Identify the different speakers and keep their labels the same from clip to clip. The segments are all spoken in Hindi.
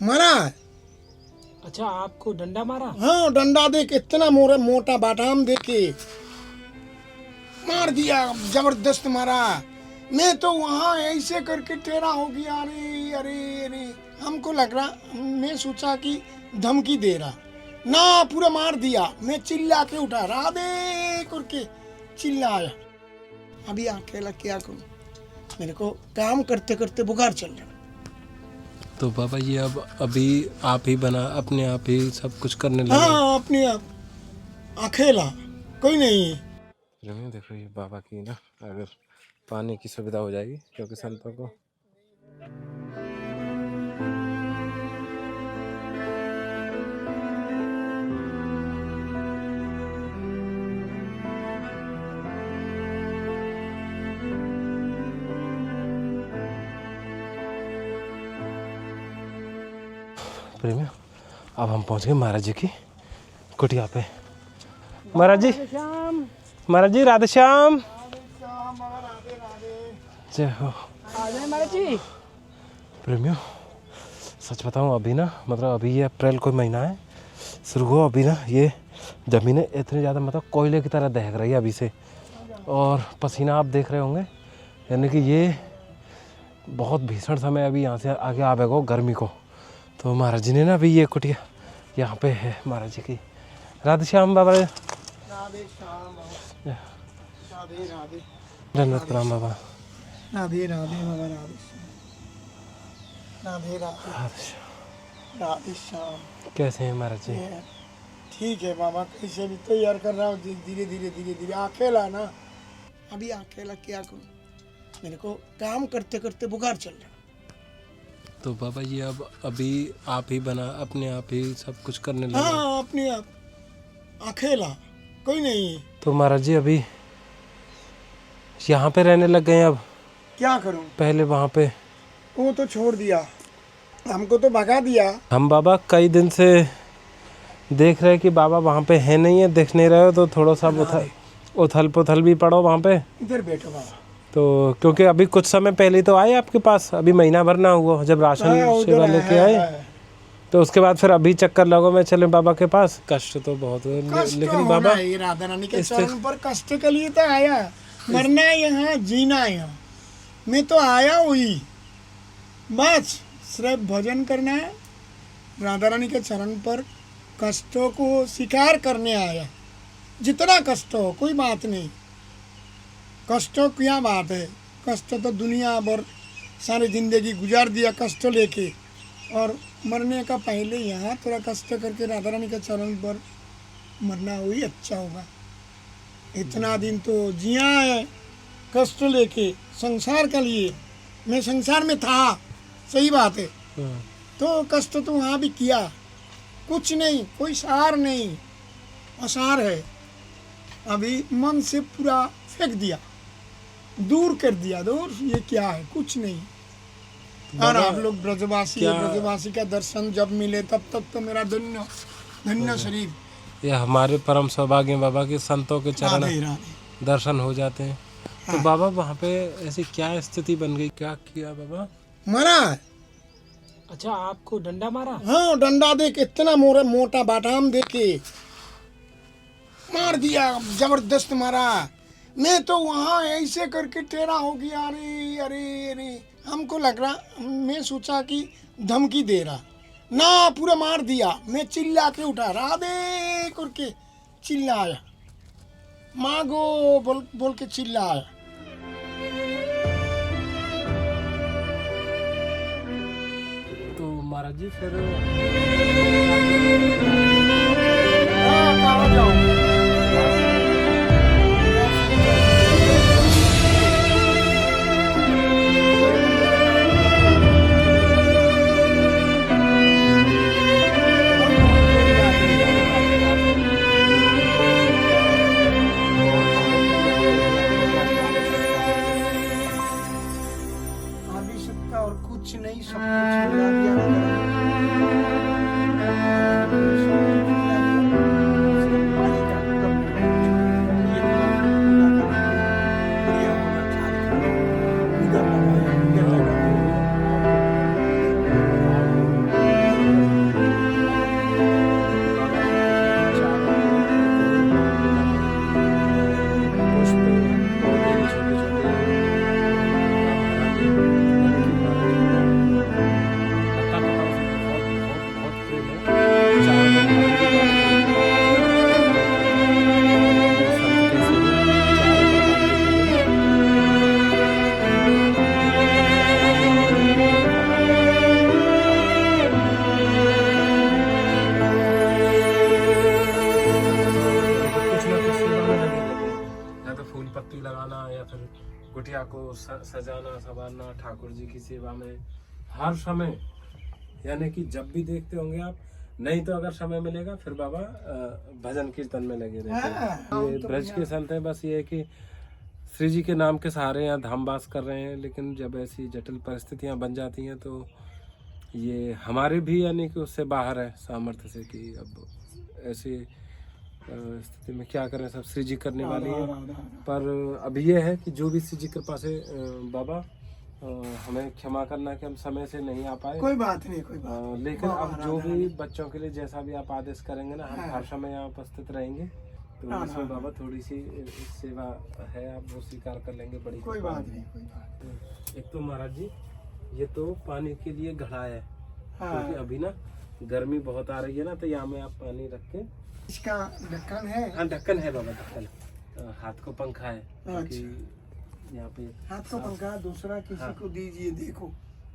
Speaker 1: मरा।
Speaker 2: अच्छा, आपको डंडा मारा?
Speaker 1: हाँ, डंडा दे के इतना मोटा बाटाम दे के मार दिया, जबरदस्त मारा। मैं तो वहाँ ऐसे करके टेढ़ा हो गया। अरे अरे अरे, हमको लग रहा, मैं सोचा कि धमकी दे रहा ना, पूरा मार दिया। मैं चिल्ला के उठा, राधे करके चिल्लाया। अभी अकेला क्या करूं, मेरे को काम करते करते बुखार चल रहा।
Speaker 3: तो बाबा ये अब अभी आप ही बना अपने आप ही सब कुछ करने लगा?
Speaker 1: हाँ, अपने आप अकेला, कोई नहीं।
Speaker 3: प्रेमी देखो, ये बाबा की ना अगर पानी की सुविधा हो जाएगी, क्योंकि संतों को प्रेमी अब हम पहुंच गए महाराज जी की कुटिया पे। महाराज जी, महाराज जी, राधे श्याम। जय हो
Speaker 2: महाराज जी।
Speaker 3: प्रेमियों, सच बताऊं, अभी ना मतलब अभी ये अप्रैल कोई महीना है शुरू हुआ, अभी ना ये ज़मीनें इतनी ज़्यादा मतलब कोयले की तरह दहक रही है अभी से, और पसीना आप देख रहे होंगे, यानी कि ये बहुत भीषण समय अभी यहाँ से आगे आवेगा गर्मी को। तो महाराज जी ने ना अभी ये कुटिया यहाँ पे है महाराज जी की। राधे श्याम बाबा।
Speaker 1: राधे श्याम बाबा। राधे राधे।
Speaker 3: धन्यवाद प्रणाम बाबा।
Speaker 1: राधे राधे बाबा। राधे राधे। राधे श्याम।
Speaker 3: कैसे हैं महाराज जी?
Speaker 1: ठीक है बाबा, कैसे भी तैयार कर रहा हूँ, धीरे धीरे धीरे धीरे। अकेला ना, अभी अकेला क्या करूँ, मेरे को काम करते करते बुखार चल रहा।
Speaker 3: तो बाबा ये अब अभी आप ही बना अपने आप ही सब कुछ करने लगा?
Speaker 1: हाँ, अपने आप अकेला, कोई नहीं।
Speaker 3: तो महाराज जी अभी यहाँ पे रहने लग गए अब?
Speaker 1: क्या करूँ,
Speaker 3: पहले वहाँ पे
Speaker 1: वो तो छोड़ दिया, हमको तो भगा दिया।
Speaker 3: हम बाबा कई दिन से देख रहे कि बाबा वहाँ पे है नहीं है, दिख नहीं रहे हो, तो थोड़ा सा उथल पुथल भी पड़ो वहाँ पे।
Speaker 1: इधर बैठो बाबा।
Speaker 3: तो क्योंकि अभी कुछ समय पहले तो आए आपके पास, अभी महीना भर ना हुआ जब राशन सेवा लेके आए, तो उसके बाद फिर अभी चक्कर लगो मैं चले बाबा के पास। कष्ट तो बहुत है, लेकिन बाबा
Speaker 1: राधा रानी के चरण पर कष्ट के लिए तो आया, मरना है यहाँ, जीना है यहाँ। मैं तो आया हुई बस सिर्फ भजन करना है, राधा रानी के चरण पर कष्टों को स्वीकार करने आया। जितना कष्ट हो कोई बात नहीं, कष्टों क्या बात है, कष्ट तो दुनिया भर सारी जिंदगी गुजार दिया कष्ट लेके, और मरने का पहले यहाँ थोड़ा कष्ट करके राधा रानी के चरण पर मरना हुई अच्छा होगा। इतना दिन तो जिया है कष्ट लेके संसार के लिए, मैं संसार में था, सही बात है, तो कष्ट तो वहाँ भी किया, कुछ नहीं, कोई सार नहीं, असार है। अभी मन से पूरा फेंक दिया, दूर कर दिया, दूर, ये क्या है, कुछ नहीं। और आप लोग ब्रजवासी है, ब्रजवासी का दर्शन जब मिले तब तक तो मेरा धन्य धन्य शरीर।
Speaker 3: ये हमारे परम सौभाग्य बाबा के संतों के चरण दर्शन हो जाते हैं। तो बाबा वहाँ पे ऐसी क्या स्थिति बन गई, क्या किया बाबा?
Speaker 1: मरा।
Speaker 2: अच्छा, आपको डंडा मारा?
Speaker 1: हाँ, डंडा दे के इतना मोटा बाटाम दे के मार दिया, जबरदस्त मारा। मैं तो वहाँ ऐसे करके टेढ़ा हो गया। अरे अरे अरे, हमको लग रहा, मैं सोचा कि धमकी दे रहा ना, पूरा मार दिया। मैं चिल्ला के उठा, राधे करके चिल्लाया, मांगो बोल के चिल्लाया।
Speaker 3: तो महाराज जी फिर
Speaker 1: कहाँ जाऊँ? और कुछ नहीं, सब कुछ मिला दिया।
Speaker 3: आना या फिर कुटिया को सजाना संवारना, ठाकुर जी की सेवा में हर समय, यानी कि जब भी देखते होंगे आप, नहीं तो अगर समय मिलेगा फिर बाबा भजन कीर्तन में लगे रहते हैं। ये ब्रज के संत हैं, बस ये है कि श्री जी के नाम के सहारे यहाँ धामवास कर रहे हैं, लेकिन जब ऐसी जटिल परिस्थितियाँ बन जाती हैं तो ये हमारे भी यानी कि उससे बाहर है सामर्थ्य से, कि अब ऐसी स्थिति में क्या करें, सब श्री जी करने वाली है। पर अब ये है कि जो भी श्री जी कृपा से बाबा हमें क्षमा करना कि हम समय से नहीं आ पाए,
Speaker 1: कोई बात नहीं, कोई बात
Speaker 3: लेकिन अब जो भी बच्चों के लिए जैसा भी आप आदेश करेंगे ना, हम हर समय यहाँ उपस्थित रहेंगे। तो इसमें बाबा थोड़ी सी सेवा है, आप वो स्वीकार कर लेंगे, बड़ी
Speaker 1: कोई बात नहीं, कोई बात नहीं।
Speaker 3: एक तो महाराज जी ये तो पानी के लिए घड़ा है,
Speaker 1: हाँ।
Speaker 3: क्योंकि अभी ना गर्मी बहुत आ रही है ना, तो यहाँ में आप पानी रख के,
Speaker 1: इसका ढक्कन है?
Speaker 3: हाँ ढक्कन है बाबा, ढक्कन। हाथ को पंखा है, क्योंकि यहाँ पे
Speaker 1: हाथ को पंखा दूसरा किसी को दीजिए, देखो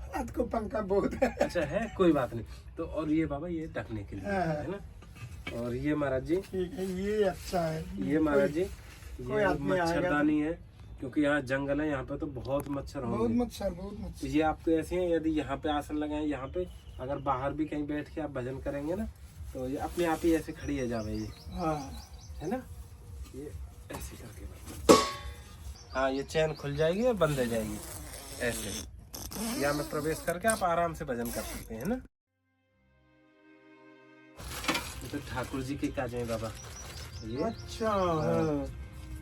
Speaker 1: हाथ को पंखा बहुत है।
Speaker 3: अच्छा है, कोई बात नहीं। तो और ये बाबा ये ढकने के लिए है ना, और ये महाराज जी
Speaker 1: ठीक है, ये अच्छा है।
Speaker 3: ये महाराज जी
Speaker 1: कोई
Speaker 3: ये
Speaker 1: आदमी आएगा
Speaker 3: मच्छरदानी है, क्योंकि यहाँ जंगल है, यहाँ पे तो बहुत मच्छर
Speaker 1: बहुत
Speaker 3: होंगे।
Speaker 1: मच्छर, बहुत मच्छर।
Speaker 3: ये आपको ऐसे हैं, यदि यहाँ पे आसन लगाए, यहाँ पे अगर बाहर भी कहीं बैठ के आप भजन करेंगे ना, तो ये अपने आप ही ऐसे खड़ी है जावे, ये
Speaker 1: हाँ
Speaker 3: है ना, ये ऐसे करके, हाँ ये चैन खुल जाएगी और बंद हो जाएगी ऐसे। यहाँ में प्रवेश करके आप आराम से भजन कर सकते हैं ना। तो ठाकुर जी के काज है बाबा ये,
Speaker 1: अच्छा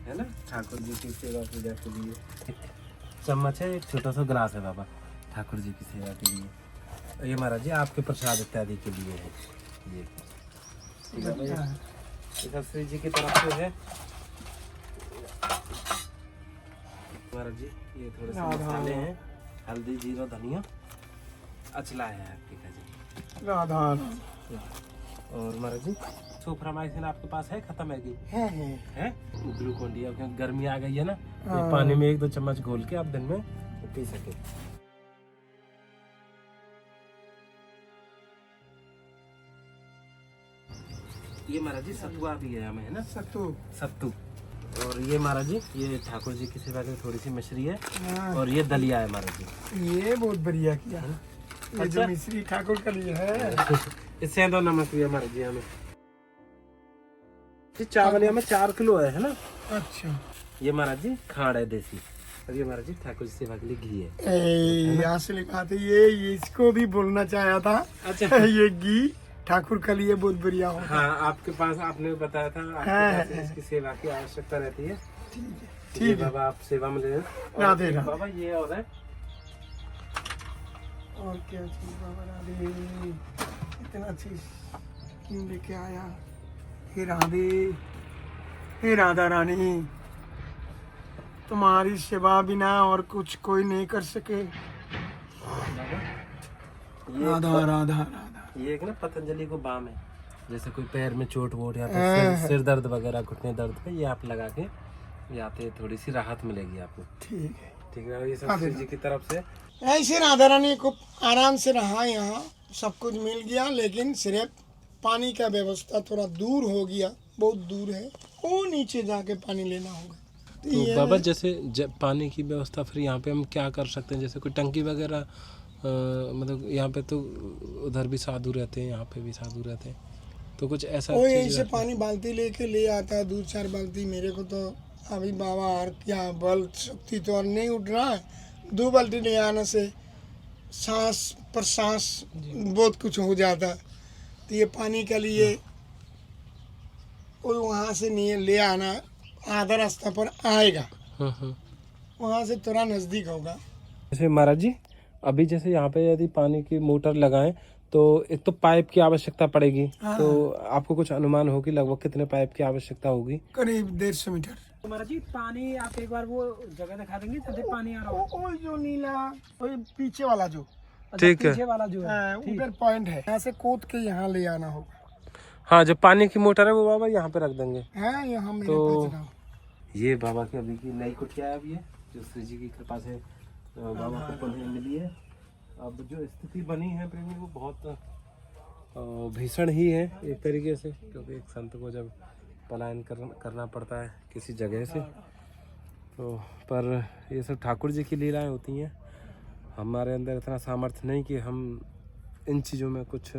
Speaker 3: है ना, ठाकुर जी की सेवा पूजा के लिए चम्मच है, एक छोटा सा गिलास है बाबा, ठाकुर जी की सेवा के लिए। ये महाराज जी आपके प्रसाद इत्यादि के लिए है ये, ठीक है भैया, ये श्री जी की तरफ से है। महाराज जी ये थोड़े से मसाले हैं, हल्दी, जीरा, धनिया, अचला है आपके काजी,
Speaker 1: राधा।
Speaker 3: और महाराज जी सुफ्रामाइसिन आपके पास है, खत्म है कि है? ग्लूकोन डी, क्योंकि गर्मी आ गई है ना, तो पानी में 1-2 चम्मच घोल के आप दिन में पी सके। ये महाराज जी सतुआ भी है हमें, है ना, सत्तू। और ये महाराज जी ये ठाकुर जी की सेवा की थोड़ी सी मिश्री है, और ये दलिया है महाराज जी।
Speaker 1: ये बहुत बढ़िया किया है, ये जो मिश्री ठाकुर का लिए है।
Speaker 3: इससे दो नमक भी है महाराज जी हमें। ये चावल हमें 4 किलो है ना।
Speaker 1: अच्छा,
Speaker 3: ये महाराज जी खाड़ है देसी, और ये महाराज जी ठाकुर जी सेवा के लिए घी है।
Speaker 1: यहाँ से लिखा था ये इसको भी बोलना चाहा था।
Speaker 3: अच्छा
Speaker 1: ये घी ठाकुर के लिए बहुत बढ़िया होता है।
Speaker 3: हाँ, आपके पास आपने बताया था आपके पास इसकी सेवा की आवश्यकता रहती है। ठीक है बाबा, आप सेवा में ले
Speaker 1: राधे राधे
Speaker 3: बाबा। ये और है,
Speaker 1: और क्या चीज बाबा, राधे इतना चीज क्यों लेके आया। हे राधे, हे राधा रानी, तुम्हारी सेवा बिना और कुछ कोई नहीं कर सके। राधा राधा राधा।
Speaker 3: ये एक ना पतंजलि को बाम है, जैसे कोई पैर में चोट वोट या फिर सिर दर्द वगैरह, घुटने दर्द पे ये आप लगा के आते, थोड़ी सी राहत मिलेगी आपको।
Speaker 1: ठीक है,
Speaker 3: ठीक है, ये सब श्री जी की तरफ से।
Speaker 1: ऐसे राधा रानी को आराम से रहा, यहाँ सब कुछ मिल गया, लेकिन सिर्फ पानी का व्यवस्था थोड़ा दूर हो गया, बहुत दूर है, वो नीचे जाके पानी लेना होगा।
Speaker 3: तो बाबा जैसे पानी की व्यवस्था फिर यहाँ पे हम क्या कर सकते हैं, जैसे कोई टंकी वगैरह, मतलब यहाँ पे तो उधर भी साधु रहते हैं, यहाँ पे भी साधु रहते हैं, तो कुछ ऐसा
Speaker 1: वो यहीं से पानी बाल्टी लेके ले आता है, 2-4 बाल्टी। मेरे को तो अभी बाबा और क्या बल शक्ति तो और नहीं उठ रहा है, 2 बाल्टी ले आने से सांस पर सांस बहुत कुछ हो जाता है। तो ये पानी के लिए वो वहाँ से नहीं ले आना, आधा रास्ता पर आएगा, वहाँ से थोड़ा नज़दीक होगा।
Speaker 3: जैसे महाराज जी अभी जैसे यहाँ पे यदि पानी की मोटर लगाएं तो एक तो पाइप की आवश्यकता पड़ेगी। तो आपको कुछ अनुमान होगी लगभग कितने पाइप की आवश्यकता होगी?
Speaker 1: करीब 150 मीटर।
Speaker 2: तो महाराज जी पानी आप एक बार वो जगह दिखा देंगे जैसे पानी आ रहा हो?
Speaker 1: वो जो नीला, वो पीछे वाला जो,
Speaker 3: ठीक है,
Speaker 2: पीछे वाला जो है
Speaker 1: ऊपर पॉइंट है, यहाँ से कूद के यहाँ ले आना होगा।
Speaker 3: हाँ, जो पानी की मोटर है वो बाबा यहाँ पे रख देंगे।
Speaker 1: हाँ, यहाँ मेरे
Speaker 3: तो
Speaker 1: पास
Speaker 3: ये बाबा की अभी की नई कुटिया है, अभी है जो श्री जी की कृपा से बाबा को पुनः मिली है। अब जो स्थिति बनी है प्रेमी वो बहुत भीषण ही है एक तरीके से, क्योंकि एक संत को जब पलायन करना पड़ता है किसी जगह से तो पर ये सब ठाकुर जी की लीलाएं होती हैं, हमारे अंदर इतना सामर्थ्य नहीं कि हम इन चीज़ों में कुछ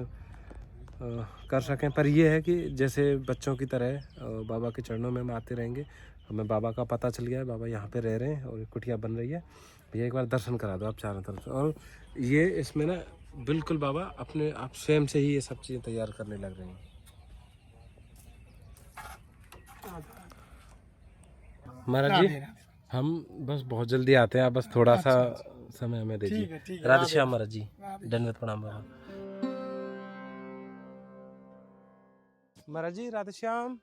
Speaker 3: कर सकें। पर ये है कि जैसे बच्चों की तरह बाबा के चरणों में हम आते रहेंगे। हमें बाबा का पता चल गया है, बाबा यहाँ पे रह रहे हैं और कुटिया बन रही है। भैया एक बार दर्शन करा दो आप चारों तरफ से। और ये इसमें ना बिल्कुल बाबा अपने आप स्वयं से ही ये सब चीज़ें तैयार करने लग रही हैं। महाराज जी हम बस बहुत जल्दी आते हैं, आप बस थोड़ा सा समय हमें दीजिए। राधे श्याम महाराज जी, दंडवत प्रणाम बाबा। महाराज जी राधे श्याम।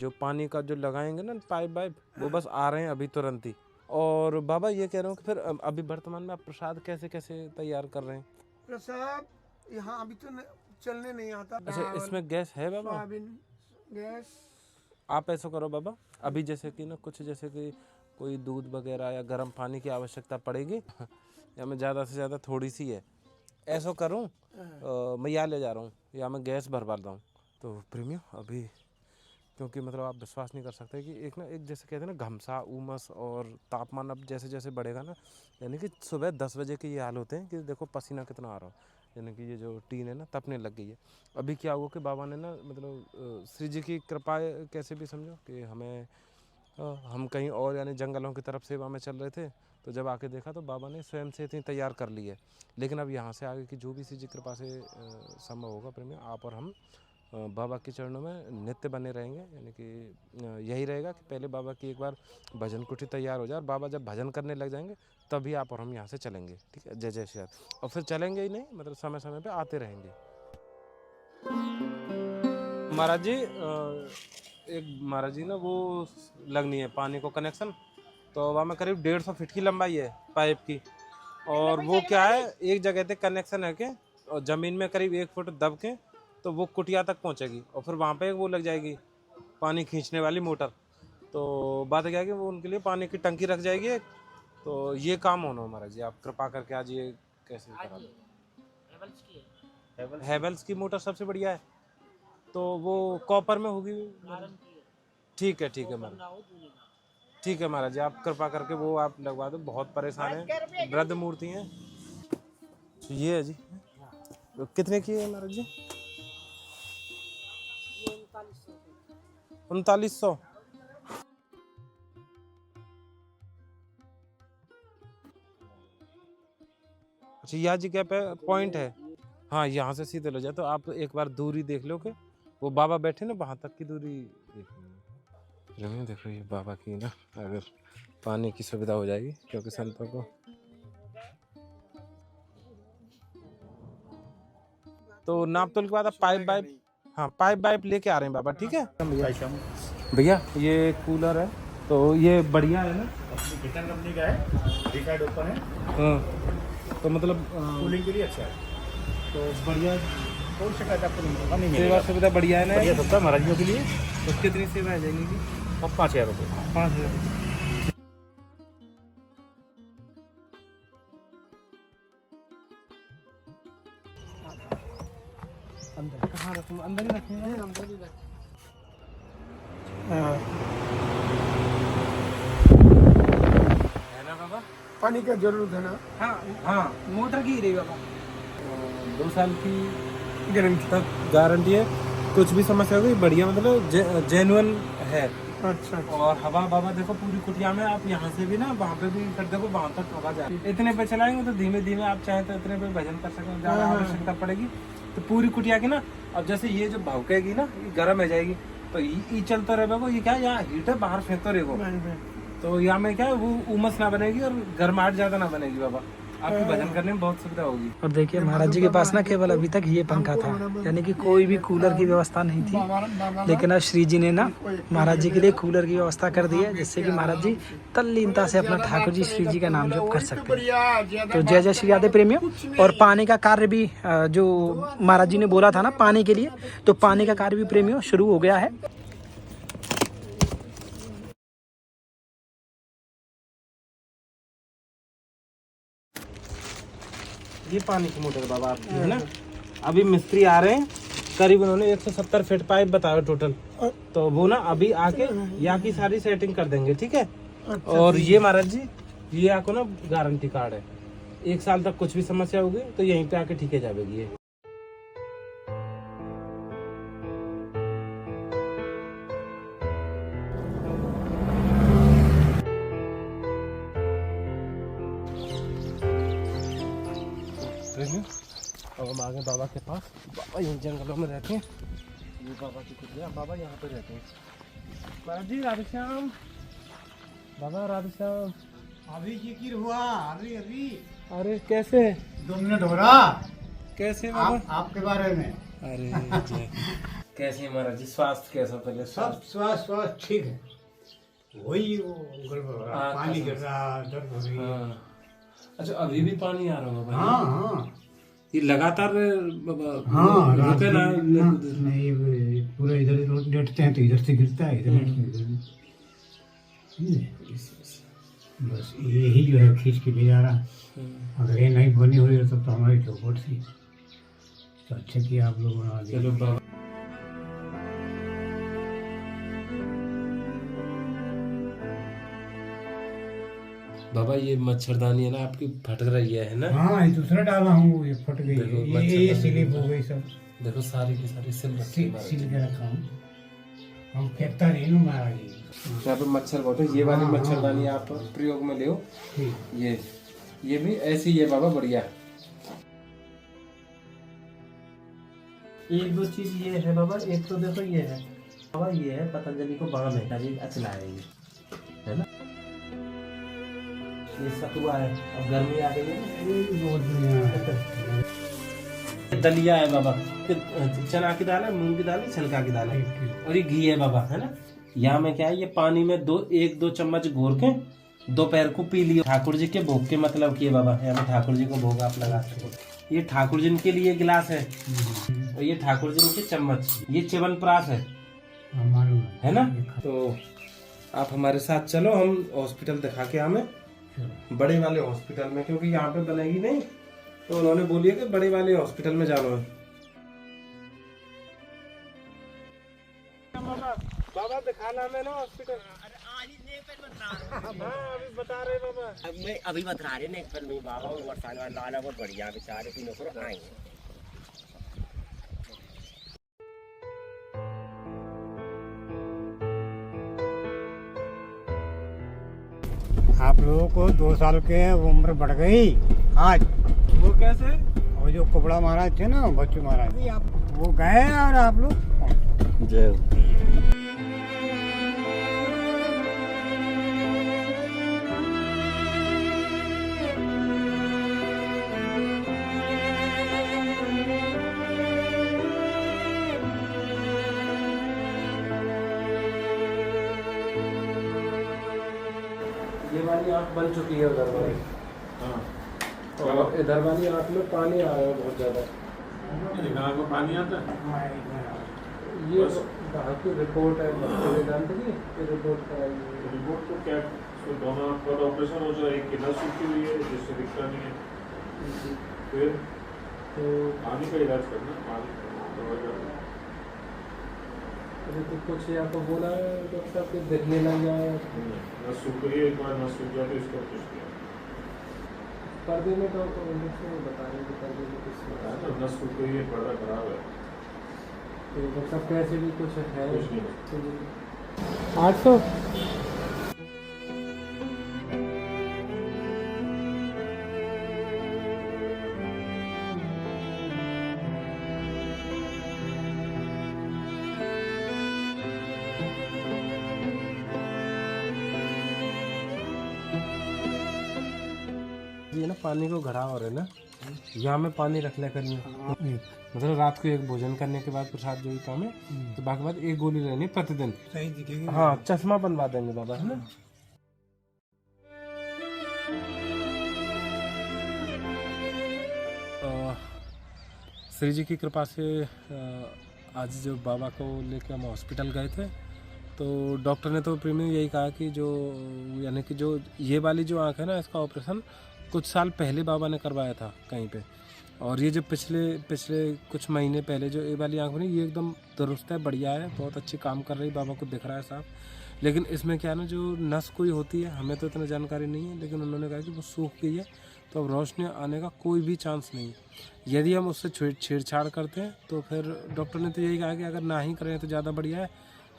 Speaker 3: जो पानी का जो लगाएंगे ना पाइप वाइप, वो बस आ रहे हैं अभी तुरंत ही। और बाबा ये कह रहा हूँ कि फिर अभी वर्तमान में आप प्रसाद कैसे कैसे तैयार कर रहे हैं?
Speaker 1: प्रसाद यहाँ अभी तो चलने नहीं आता।
Speaker 3: अच्छा इसमें गैस है बाबा?
Speaker 1: गैस
Speaker 3: आप ऐसा करो बाबा, अभी जैसे कि ना कुछ जैसे कि कोई दूध वगैरह या गर्म पानी की आवश्यकता पड़ेगी या मैं ज़्यादा से ज़्यादा थोड़ी सी है ऐसा करूँ, मैं यहाँ ले जा रहा हूँ या मैं गैस भरवा रहा हूँ। तो प्रेमियों अभी क्योंकि मतलब आप विश्वास नहीं कर सकते कि एक जैसे कहते हैं ना घमसा उमस और तापमान अब जैसे जैसे बढ़ेगा ना, यानी कि सुबह 10 बजे के ये हाल होते हैं कि देखो पसीना कितना आ रहा हो, यानी कि ये जो टीन है ना तपने लग गई है। अभी क्या हुआ कि बाबा ने ना मतलब श्री जी की कृपा कैसे भी समझो कि हमें हम कहीं और यानी जंगलों की तरफ सेवा में चल रहे थे, तो जब आके देखा तो बाबा ने स्वयं से इतनी तैयार कर ली है। लेकिन अब यहाँ से आगे की जो भी श्री जी कृपा से संभव होगा प्रेमियों, आप और हम बाबा के चरणों में नित्य बने रहेंगे। यानी कि यही रहेगा कि पहले बाबा की एक बार भजन कुटी तैयार हो जाए और बाबा जब भजन करने लग जाएंगे तभी आप और हम यहाँ से चलेंगे। ठीक है, जय जय श्री राम। और फिर चलेंगे ही नहीं, मतलब समय समय पे आते रहेंगे। महाराज जी एक महाराज जी ना वो लगनी है पानी को कनेक्शन, तो वहाँ में करीब 150 फीट की लंबाई है पाइप की। और वो क्या है एक जगह पे कनेक्शन है के और ज़मीन में करीब 1 फुट दब के तो वो कुटिया तक पहुंचेगी और फिर वहाँ पे वो लग जाएगी पानी खींचने वाली मोटर। तो बात क्या है कि वो उनके लिए पानी की टंकी रख जाएगी एक। तो ये काम होना हमारा जी, आप कृपा करके आज ये कैसे करा दो। हैवेल्स की मोटर सबसे बढ़िया है, तो वो कॉपर में होगी। ठीक है महाराज, ठीक है महाराज जी, आप कृपा करके वो आप लगवा दो। बहुत परेशान है, वृद्ध मूर्ति है। ये है जी, कितने की है महाराज जी? 3900। अच्छा यहाँ जी क्या पॉइंट है? हाँ यहाँ से सीधे लो जाए तो आप एक बार दूरी देख लो कि वो बाबा बैठे ना वहाँ तक की दूरी देखो। देखो ये बाबा की ना अगर पानी की सुविधा हो जाएगी, क्योंकि संतों को तो नाप तोल के बाद आप पाइप वाइप लेके आ रहे हैं बाबा। ठीक है भैया, ये कूलर है तो ये बढ़िया है ना,
Speaker 4: कंपनी का है, रिकार्ड ओपन है।
Speaker 3: हाँ तो मतलब
Speaker 4: कूलिंग के लिए अच्छा है,
Speaker 3: तो बढ़िया
Speaker 4: कोई शिकायत आपको नहीं होगा, नहीं
Speaker 3: सेवा
Speaker 4: मिलेगा।
Speaker 3: सुविधा बढ़िया है ना,
Speaker 4: बढ़िया सस्ता महाराजियों के लिए।
Speaker 3: तो कितनी सेवा है जाएंगी?
Speaker 4: अब 5000 रुपये।
Speaker 3: 5000। अंदर कहाँ रखूँ? अंदर ही रखेंगे। अंदर ही रखें। है ना बाबा?
Speaker 1: पानी का जरूरत है ना?
Speaker 2: हाँ मोटर की रही बाबा।
Speaker 3: 2 साल की गारंटी तक गारंटी है, कुछ भी समस्या होगी बढ़िया मतलब जेन्युइन है।
Speaker 1: अच्छा
Speaker 3: और हवा बाबा देखो पूरी कुटिया में, आप यहाँ से भी ना वहाँ पे भी कर देखो, वहाँ तक हवा जाए। इतने पे चलाएंगे तो धीमे धीमे आप चाहे तो इतने पे भजन कर सकते, ज्यादा आवश्यकता पड़ेगी तो पूरी कुटिया की ना। अब जैसे ये जो भौंकेगी ना ये गर्म हो जाएगी, तो ये चलता रहेगा। ये क्या यहाँ हीट है, बाहर फेंकते रहेगा, तो यहाँ में क्या है वो उमस ना बनेगी और गर्माहट ज्यादा ना बनेगी बाबा, आपकी भजन करने में बहुत सुविधा होगी।
Speaker 2: और देखिए महाराज जी के पास ना केवल अभी तक ये पंखा था, यानी कि कोई भी कूलर की व्यवस्था नहीं थी। लेकिन अब श्री जी ने ना महाराज जी के लिए कूलर की व्यवस्था कर दी है, जिससे कि महाराज जी तल्लीनता से अपना ठाकुर जी श्री जी का नाम जप कर सकते हैं। तो जय जय श्री राधे प्रेमियों। और पानी का कार्य भी जो महाराज जी ने बोला था ना पानी के लिए, तो पानी का कार्य भी प्रेमियों शुरू हो गया है।
Speaker 3: ये पानी की मोटर बाबा आपकी है ना। अभी मिस्त्री आ रहे हैं करीब उन्होंने 170 फीट पाइप बताया टोटल। तो वो ना अभी आके यहाँ की सारी सेटिंग कर देंगे, ठीक है। और ये महाराज जी, ये आपको ना गारंटी कार्ड है, 1 साल तक कुछ भी समस्या होगी तो यहीं पे आके ठीक है जाएगी ये। अब हम आ गए बाबा के पास। बाबा यहीं जंगलों में रहते हैं। ये बाबा की कुटिया, बाबा यहाँ पे रहते हैं। महाराज जी राधे श्याम। बाबा राधे श्याम।
Speaker 1: अभी जिक्र हुआ, अभी अभी
Speaker 3: अरे कैसे?
Speaker 1: 2 मिनट हो रहा।
Speaker 3: कैसे बाबा?
Speaker 1: आपके बारे में।
Speaker 3: अरे जय। कैसे है महाराज जी? स्वास्थ्य कैसा? पहले
Speaker 1: सब स्वास्थ्य ठीक है। वही वो गड़बड़ हो रहा, पानी गिर रहा, दर्द हो रही है।
Speaker 3: हाँ। अच्छा, अभी भी पानी आ रहा होगा भाई?
Speaker 1: हाँ हाँ
Speaker 3: ये लगातार
Speaker 1: हाँ,
Speaker 3: रुके ना?
Speaker 1: नहीं पूरा इधर लेटते हैं तो इधर से गिरता है, इधर लेटते हैं इधर। बस यही जो है खींच के ले जा रहा। अगर ये नहीं बनी हुई तो हमारी चौपट थी, तो अच्छा किया आप लोग बना दिया।
Speaker 3: चलो बाबा। बाबा ये मच्छरदानी है ना आपकी फट रही है ना?
Speaker 1: हाँ, ये दूसरा डाला हूँ, ये फट गई
Speaker 3: देखो,
Speaker 1: है। ये स्लिप हो गई सब।
Speaker 3: देखो सारी की सारी सिल रखी है महाराज जी।
Speaker 1: सिल के रखा हूँ, हम फेंकता नहीं ना महाराज जी।
Speaker 3: यहाँ पे मच्छर बहुत है। ये वाली मच्छरदानी आप प्रयोग में ले।
Speaker 1: ठीक।
Speaker 3: ये भी ऐसी है बाबा, बढ़िया। एक दो चीज ये है बाबा, एक तो देखो ये है बाबा, ये है पतंजलि को बाम है, अजी अचला है ये, है ना? ये सतुआ है, अब गर्मी आ गई है। दलिया है बाबा, चना की दाल है, मूंग की दाल है, छिलका की दाल है, और ये घी है बाबा, है ना? यहाँ में क्या है, ये पानी में 1-2 चम्मच घोर के दोपहर को पी लियो। ठाकुर जी के भोग के मतलब किए बाबा, यहाँ पे ठाकुर जी को भोग आप लगा सको। ये ठाकुर जी के लिए गिलास है, और ये ठाकुर जी के चम्मच, ये च्यवनप्राश है ना? तो आप हमारे साथ चलो, हम हॉस्पिटल दिखा के हमें बड़े वाले हॉस्पिटल में, क्योंकि यहाँ पे बनेगी नहीं, तो उन्होंने बोलिए कि बड़े वाले हॉस्पिटल में जाना है। बाबा दिखाना हमें ना हॉस्पिटल। अभी बता रहे बाबा,
Speaker 5: अभी बता रहे नेक पर में बाबा और वर्षान लाला बहुत बढ़िया बेचारे तीनों को आएंगे।
Speaker 1: आप लोगों को 2 साल के उम्र बढ़ गई आज।
Speaker 3: वो कैसे?
Speaker 1: वो जो कुबड़ा महाराज थे ना, बच्चू महाराज, वो गए और आप लोग
Speaker 3: जय। ये वाली आँख बन चुकी है उधर वाली। हाँ, और इधर वाली आँख में पानी आ रहा है बहुत ज्यादा।
Speaker 4: को पानी आता है।
Speaker 3: ये वहाँ की रिपोर्ट है, जानते नहीं? ये रिपोर्ट कराई है।
Speaker 4: रिपोर्ट तो क्या, दोनों आँख का ऑपरेशन हो जाए, एक किडनी सूखी हुई है जिससे दिखता नहीं है, फिर
Speaker 3: तो
Speaker 4: पानी का इलाज करना, पानी दवाई करना।
Speaker 3: अरे तो कुछ यहाँ तो बोला है डॉक्टर साहब कि देखने लग जाए,
Speaker 4: न सूख रही है, एक बार न सूख जाती इसका कुछ नहीं।
Speaker 3: पर्दे में तो बता रहे हैं कि पर्दे में कुछ
Speaker 4: न सूख रही है, पर्दा खराब है,
Speaker 3: तो डॉक्टर साहब कैसे भी कुछ है
Speaker 4: कुछ नहीं।
Speaker 3: 800। ये ना पानी को घड़ा हो रहे ना, यहाँ में पानी रख लिया करिए। मतलब रात को एक भोजन करने के बाद प्रसाद जो भी काम है, तो बाकी बाद एक गोली रहनी प्रतिदिन।
Speaker 1: सही दिखेगी।
Speaker 3: हाँ, चश्मा बनवा देंगे बाबा, है ना? श्री जी की कृपा से आज जो बाबा को लेकर हम हॉस्पिटल गए थे, तो डॉक्टर ने तो प्रीमियम यही कहा कि जो यानी कि जो ये वाली जो आँख है ना, इसका ऑपरेशन कुछ साल पहले बाबा ने करवाया था कहीं पे, और ये जो पिछले कुछ महीने पहले जो ये वाली आँख बनी, ये एकदम दुरुस्त है, बढ़िया है, बहुत अच्छी काम कर रही, बाबा को दिख रहा है साफ। लेकिन इसमें क्या है ना, जो नस कोई होती है, हमें तो इतना जानकारी नहीं है, लेकिन उन्होंने कहा कि वो सूख गई है, तो अब रोशनी आने का कोई भी चांस नहीं है। यदि हम उससे छेड़छाड़ करते हैं तो फिर डॉक्टर ने तो यही कहा कि अगर ना ही करें तो ज़्यादा बढ़िया है,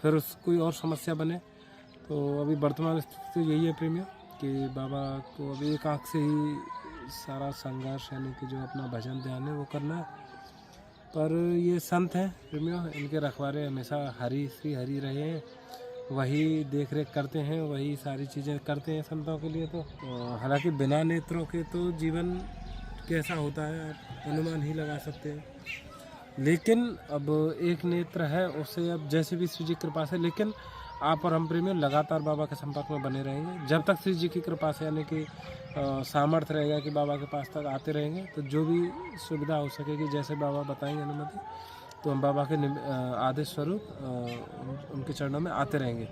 Speaker 3: फिर उस कोई और समस्या बने। तो अभी वर्तमान स्थिति तो यही है प्रेमियों कि बाबा को अभी एक आँख से ही सारा संघर्ष यानी कि जो अपना भजन ध्यान है वो करना है। पर ये संत हैं प्रेमियों, इनके रखवारे हमेशा हरि श्री हरि रहे हैं, वही देख रेख करते हैं, वही सारी चीज़ें करते हैं संतों के लिए। तो हालांकि बिना नेत्रों के तो जीवन कैसा होता है आप अनुमान ही लगा सकते हैं, लेकिन अब एक नेत्र है, उससे अब जैसे भी श्री जी की कृपा से, लेकिन आप और हम प्रेमियों लगातार बाबा के संपर्क में बने रहेंगे जब तक श्री जी की कृपा से यानी कि सामर्थ्य रहेगा कि बाबा के पास तक आते रहेंगे। तो जो भी सुविधा हो सकेगी, जैसे बाबा बताएंगे अनुमति, तो हम बाबा के आदेश स्वरूप उनके चरणों में आते रहेंगे।